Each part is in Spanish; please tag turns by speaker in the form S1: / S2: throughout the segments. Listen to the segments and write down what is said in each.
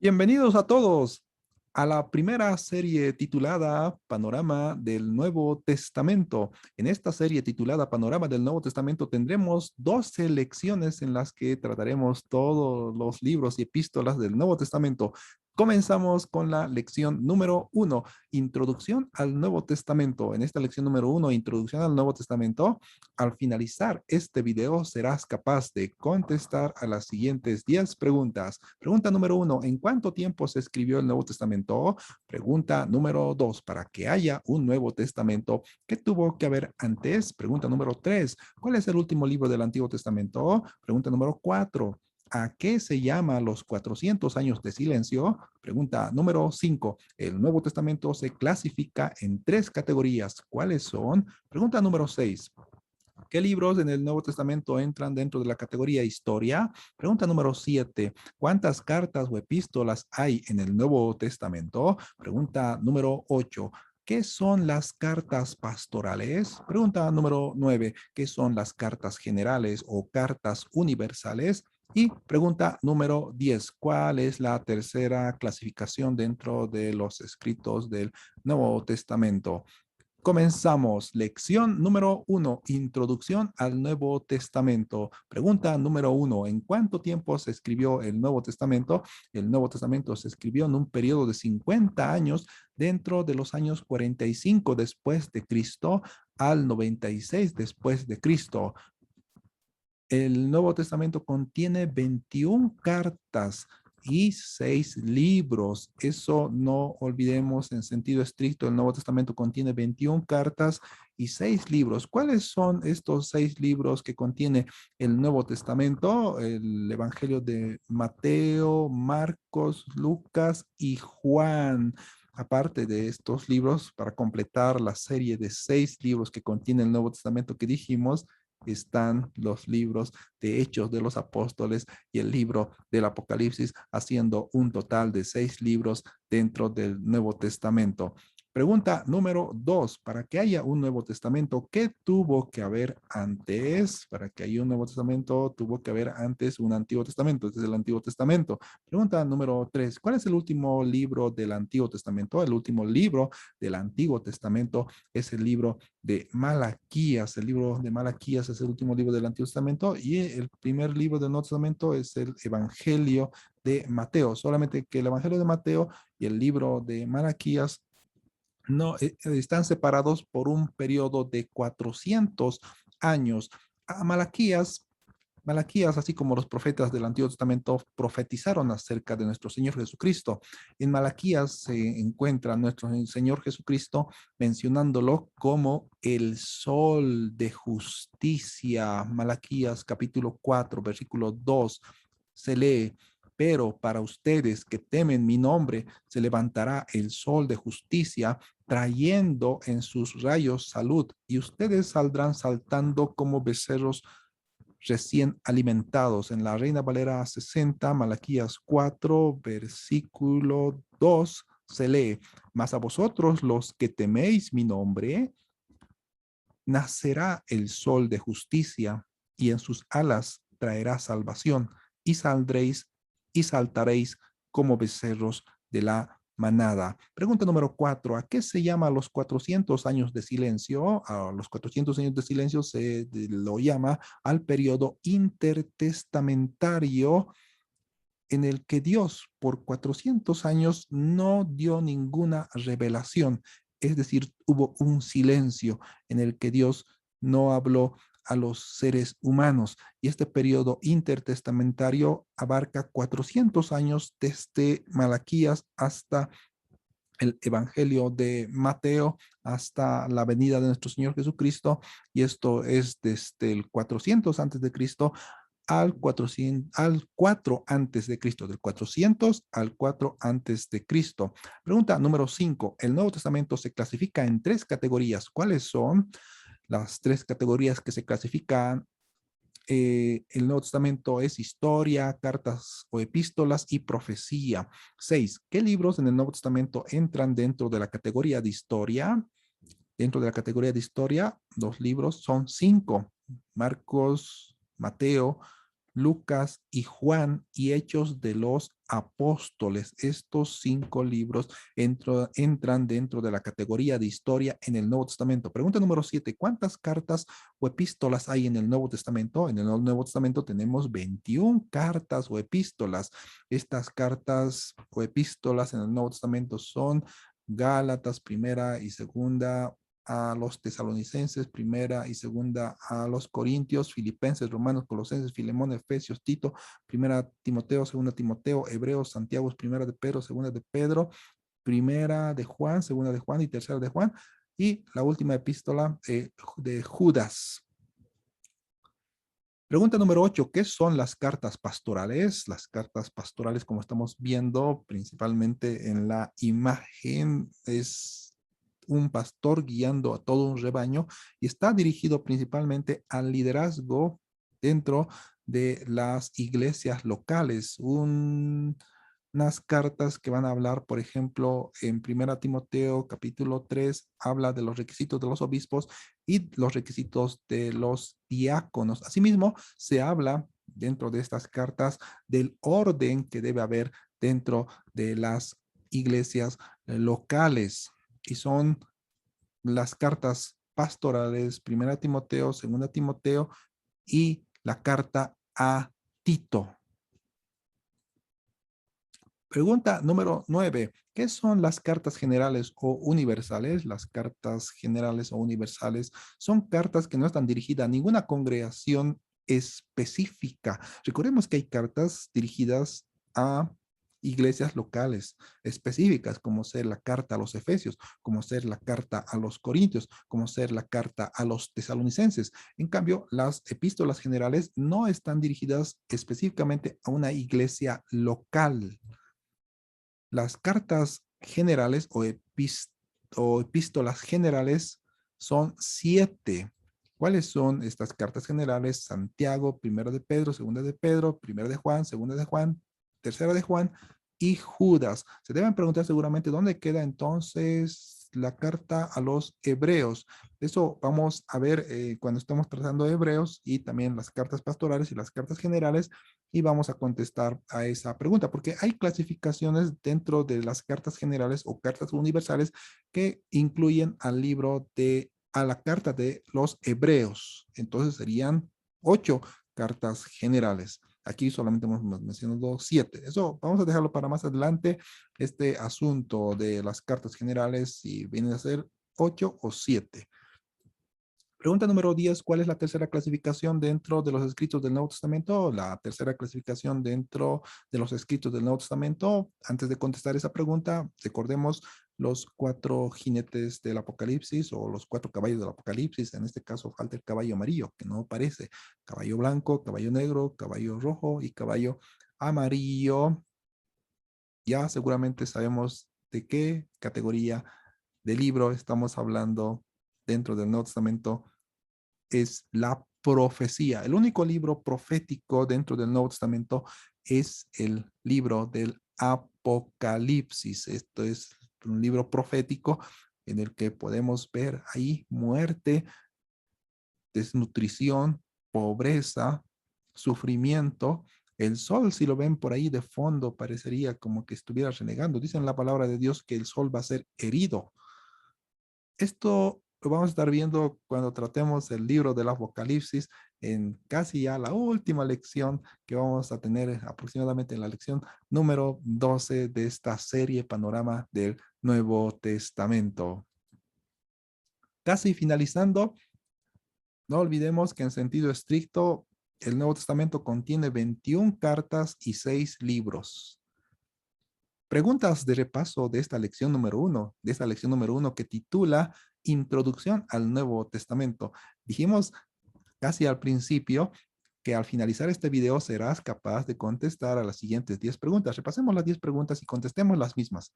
S1: Bienvenidos a todos a la primera serie titulada Panorama del Nuevo Testamento. En esta serie titulada Panorama del Nuevo Testamento tendremos 12 lecciones en las que trataremos todos los libros y epístolas del Nuevo Testamento. Comenzamos con la lección número 1, Introducción al Nuevo Testamento. En esta lección número 1, Introducción al Nuevo Testamento, al finalizar este video serás capaz de contestar a las siguientes 10 preguntas. Pregunta número 1, ¿en cuánto tiempo se escribió el Nuevo Testamento? Pregunta número 2, para que haya un Nuevo Testamento, ¿qué tuvo que haber antes? Pregunta número 3, ¿cuál es el último libro del Antiguo Testamento? Pregunta número 4, ¿a qué se llama los 400 años de silencio? Pregunta número 5. El Nuevo Testamento se clasifica en 3 categorías. ¿Cuáles son? Pregunta número 6. ¿Qué libros en el Nuevo Testamento entran dentro de la categoría historia? Pregunta número 7. ¿Cuántas cartas o epístolas hay en el Nuevo Testamento? Pregunta número 8. ¿Qué son las cartas pastorales? Pregunta número 9. ¿Qué son las cartas generales o cartas universales? Y pregunta número 10. ¿Cuál es la tercera clasificación dentro de los escritos del Nuevo Testamento? Comenzamos. Lección número 1, Introducción al Nuevo Testamento. Pregunta número 1, ¿en cuánto tiempo se escribió el Nuevo Testamento? El Nuevo Testamento se escribió en un periodo de 50 años dentro de los años 45 después de Cristo al 96 después de Cristo. El Nuevo Testamento contiene 21 cartas y 6 libros. Eso no olvidemos en sentido estricto. El Nuevo Testamento contiene 21 cartas y 6 libros. ¿Cuáles son estos 6 libros que contiene el Nuevo Testamento? El Evangelio de Mateo, Marcos, Lucas y Juan. Aparte de estos libros, para completar la serie de 6 libros que contiene el Nuevo Testamento que dijimos, están los libros de Hechos de los Apóstoles y el libro del Apocalipsis, haciendo un total de 6 libros dentro del Nuevo Testamento. Pregunta número 2, para que haya un Nuevo Testamento, ¿qué tuvo que haber antes? Para que haya un Nuevo Testamento, tuvo que haber antes un Antiguo Testamento, este es el Antiguo Testamento. Pregunta número 3, ¿cuál es el último libro del Antiguo Testamento? El último libro del Antiguo Testamento es el libro de Malaquías. El libro de Malaquías es el último libro del Antiguo Testamento y el primer libro del Nuevo Testamento es el Evangelio de Mateo. Solamente que el Evangelio de Mateo y el libro de Malaquías no están separados por un periodo de 400 años. A Malaquías, así como los profetas del Antiguo Testamento, profetizaron acerca de nuestro Señor Jesucristo. En Malaquías se encuentra nuestro Señor Jesucristo mencionándolo como el sol de justicia. Malaquías capítulo 4, versículo 2, se lee: pero para ustedes que temen mi nombre, se levantará el sol de justicia, trayendo en sus rayos salud, y ustedes saldrán saltando como becerros recién alimentados. En la Reina Valera 60, Malaquías 4, versículo 2, se lee: mas a vosotros los que teméis mi nombre, nacerá el sol de justicia, y en sus alas traerá salvación, y saldréis y saltaréis como becerros de la manada. Pregunta número 4. ¿A qué se llama los 400 años de silencio? A los 400 años de silencio se lo llama al periodo intertestamentario en el que Dios por 400 años no dio ninguna revelación. Es decir, hubo un silencio en el que Dios no habló a los seres humanos. Y este periodo intertestamentario abarca 400 años desde Malaquías hasta el Evangelio de Mateo, hasta la venida de nuestro Señor Jesucristo. Y esto es desde el 400 antes de Cristo al 400, al 4 antes de Cristo, del 400 al 4 antes de Cristo. Pregunta número 5. El Nuevo Testamento se clasifica en 3 categorías. ¿Cuáles son las 3 categorías que se clasifican? El Nuevo Testamento es historia, cartas o epístolas y profecía. 6. ¿Qué libros en el Nuevo Testamento entran dentro de la categoría de historia? Dentro de la categoría de historia, los libros son 5: Marcos, Mateo, Lucas y Juan y Hechos de los Apóstoles. Estos 5 libros entran dentro de la categoría de historia en el Nuevo Testamento. Pregunta número 7. ¿Cuántas cartas o epístolas hay en el Nuevo Testamento? En el Nuevo Testamento tenemos 21 cartas o epístolas. Estas cartas o epístolas en el Nuevo Testamento son Gálatas, primera y segunda, a los tesalonicenses, primera y segunda a los corintios, filipenses, romanos, colosenses, Filemón, efesios, Tito, primera Timoteo, segunda Timoteo, hebreos, Santiago, primera de Pedro, segunda de Pedro, primera de Juan, segunda de Juan y tercera de Juan, y la última epístola de Judas. Pregunta número 8. ¿Qué son las cartas pastorales? Las cartas pastorales, como estamos viendo principalmente en la imagen, es un pastor guiando a todo un rebaño y está dirigido principalmente al liderazgo dentro de las iglesias locales. Unas cartas que van a hablar, por ejemplo, en Primera Timoteo capítulo 3, habla de los requisitos de los obispos y los requisitos de los diáconos. Asimismo, se habla dentro de estas cartas del orden que debe haber dentro de las iglesias locales. Y son las cartas pastorales, Primera Timoteo, Segunda Timoteo y la carta a Tito. Pregunta número 9. ¿Qué son las cartas generales o universales? Las cartas generales o universales son cartas que no están dirigidas a ninguna congregación específica. Recordemos que hay cartas dirigidas a iglesias locales específicas, como ser la carta a los Efesios, como ser la carta a los Corintios, como ser la carta a los tesalonicenses. En cambio, las epístolas generales no están dirigidas específicamente a una iglesia local. Las cartas generales o epístolas generales son 7. ¿Cuáles son estas cartas generales? Santiago, primera de Pedro, segunda de Pedro, primera de Juan, segunda de Juan, tercera de Juan y Judas. Se deben preguntar seguramente dónde queda entonces la carta a los hebreos. Eso vamos a ver cuando estamos tratando de hebreos y también las cartas pastorales y las cartas generales, y vamos a contestar a esa pregunta, porque hay clasificaciones dentro de las cartas generales o cartas universales que incluyen al libro a la carta de los hebreos. Entonces serían 8 cartas generales. Aquí solamente hemos mencionado 7. Eso vamos a dejarlo para más adelante, este asunto de las cartas generales, si vienen a ser 8 o 7. Pregunta número 10. ¿Cuál es la tercera clasificación dentro de los escritos del Nuevo Testamento? La tercera clasificación dentro de los escritos del Nuevo Testamento. Antes de contestar esa pregunta, recordemos los 4 jinetes del Apocalipsis o los 4 caballos del Apocalipsis. En este caso falta el caballo amarillo, que no aparece. Caballo blanco, caballo negro, caballo rojo y caballo amarillo. Ya seguramente sabemos de qué categoría de libro estamos hablando dentro del Nuevo Testamento. Es la profecía. El único libro profético dentro del Nuevo Testamento es el libro del Apocalipsis. Esto es un libro profético en el que podemos ver ahí muerte, desnutrición, pobreza, sufrimiento. El sol, si lo ven por ahí de fondo, parecería como que estuviera renegando. Dicen la palabra de Dios que el sol va a ser herido. Esto lo vamos a estar viendo cuando tratemos el libro del Apocalipsis en casi ya la última lección que vamos a tener aproximadamente en la lección número 12 de esta serie Panorama del Nuevo Testamento. Casi finalizando, no olvidemos que en sentido estricto el Nuevo Testamento contiene 21 cartas y 6 libros. Preguntas de repaso de esta lección número 1, que titula Introducción al Nuevo Testamento. Dijimos casi al principio que al finalizar este video serás capaz de contestar a las siguientes 10 preguntas. Repasemos las 10 preguntas y contestemos las mismas.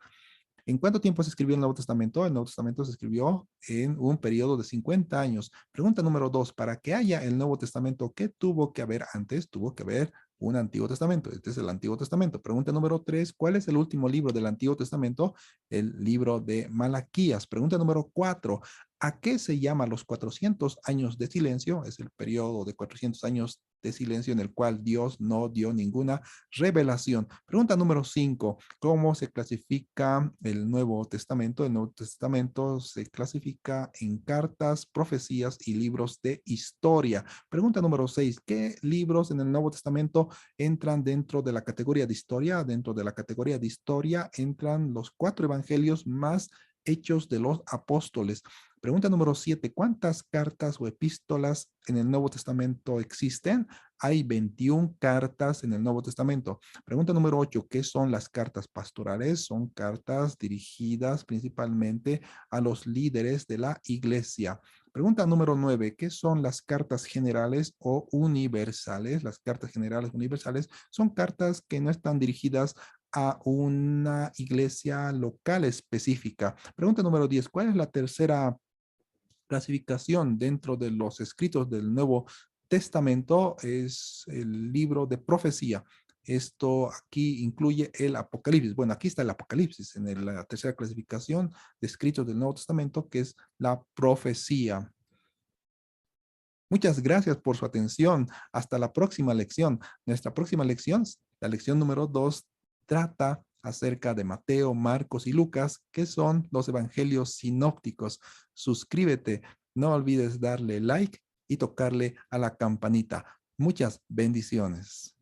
S1: ¿En cuánto tiempo se escribió el Nuevo Testamento? El Nuevo Testamento se escribió en un periodo de 50 años. Pregunta número 2. Para que haya el Nuevo Testamento, ¿qué tuvo que haber antes? Tuvo que haber un Antiguo Testamento. Este es el Antiguo Testamento. Pregunta número 3. ¿Cuál es el último libro del Antiguo Testamento? El libro de Malaquías. Pregunta número 4. ¿A qué se llama los 400 años de silencio? Es el periodo de 400 años de silencio en el cual Dios no dio ninguna revelación. Pregunta número 5. ¿Cómo se clasifica el Nuevo Testamento? El Nuevo Testamento se clasifica en cartas, profecías y libros de historia. Pregunta número 6. ¿Qué libros en el Nuevo Testamento entran dentro de la categoría de historia? Dentro de la categoría de historia entran los 4 evangelios más Hechos de los Apóstoles. Pregunta número 7. ¿Cuántas cartas o epístolas en el Nuevo Testamento existen? Hay 21 cartas en el Nuevo Testamento. Pregunta número 8. ¿Qué son las cartas pastorales? Son cartas dirigidas principalmente a los líderes de la iglesia. Pregunta número 9. ¿Qué son las cartas generales o universales? Las cartas generales universales son cartas que no están dirigidas a una iglesia local específica. Pregunta número 10. ¿Cuál es la tercera clasificación dentro de los escritos del Nuevo Testamento? Es el libro de profecía. Esto aquí incluye el Apocalipsis. Bueno, aquí está el Apocalipsis en la tercera clasificación de escritos del Nuevo Testamento, que es la profecía. Muchas gracias por su atención. Hasta la próxima lección. Nuestra próxima lección, la lección número 2, trata acerca de Mateo, Marcos y Lucas, que son los evangelios sinópticos. Suscríbete, no olvides darle like y tocarle a la campanita. Muchas bendiciones.